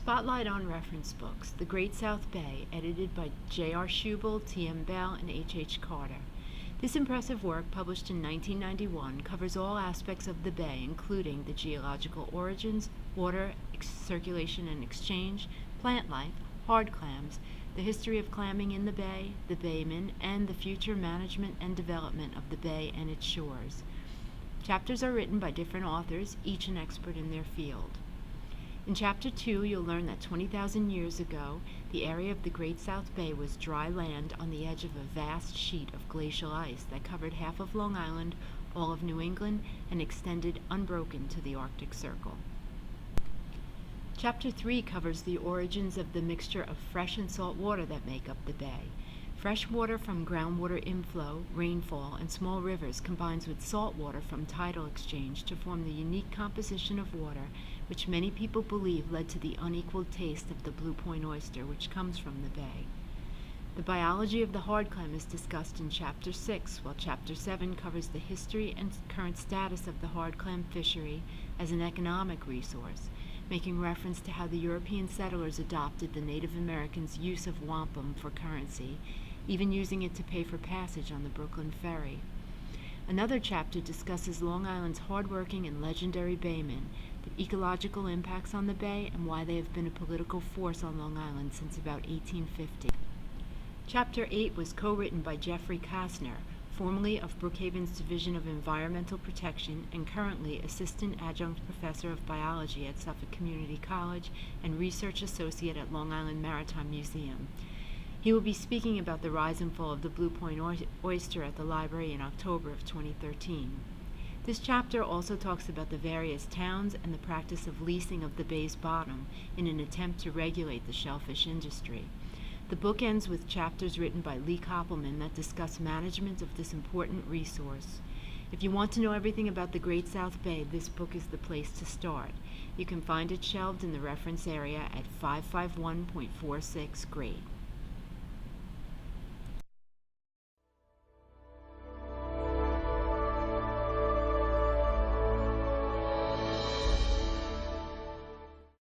Spotlight on Reference Books, The Great South Bay, edited by J.R. Schubel, T.M. Bell, and H.H. Carter. This impressive work, published in 1991, covers all aspects of the bay, including the geological origins, water, circulation and exchange, plant life, hard clams, the history of clamming in the bay, the baymen, and the future management and development of the bay and its shores. Chapters are written by different authors, each an expert in their field. In Chapter 2, you'll learn that 20,000 years ago, the area of the Great South Bay was dry land on the edge of a vast sheet of glacial ice that covered half of Long Island, all of New England, and extended unbroken to the Arctic Circle. Chapter 3 covers the origins of the mixture of fresh and salt water that make up the bay. Fresh water from groundwater inflow, rainfall, and small rivers combines with salt water from tidal exchange to form the unique composition of water which many people believe led to the unequal taste of the blue point oyster which comes from the bay. The biology of the hard clam is discussed in Chapter 6, while Chapter 7 covers the history and current status of the hard clam fishery as an economic resource, making reference to how the European settlers adopted the Native Americans' use of wampum for currency, even using it to pay for passage on the Brooklyn Ferry. Another chapter discusses Long Island's hard-working and legendary baymen, the ecological impacts on the bay, and why they have been a political force on Long Island since about 1850. Chapter 8 was co-written by Jeffrey Kastner, formerly of Brookhaven's Division of Environmental Protection and currently Assistant Adjunct Professor of Biology at Suffolk Community College and Research Associate at Long Island Maritime Museum. He will be speaking about the rise and fall of the blue point oyster at the library in October of 2013. This chapter also talks about the various towns and the practice of leasing of the bay's bottom in an attempt to regulate the shellfish industry. The book ends with chapters written by Lee Koppelman that discuss management of this important resource. If you want to know everything about the Great South Bay, this book is the place to start. You can find it shelved in the reference area at 551.46 grade.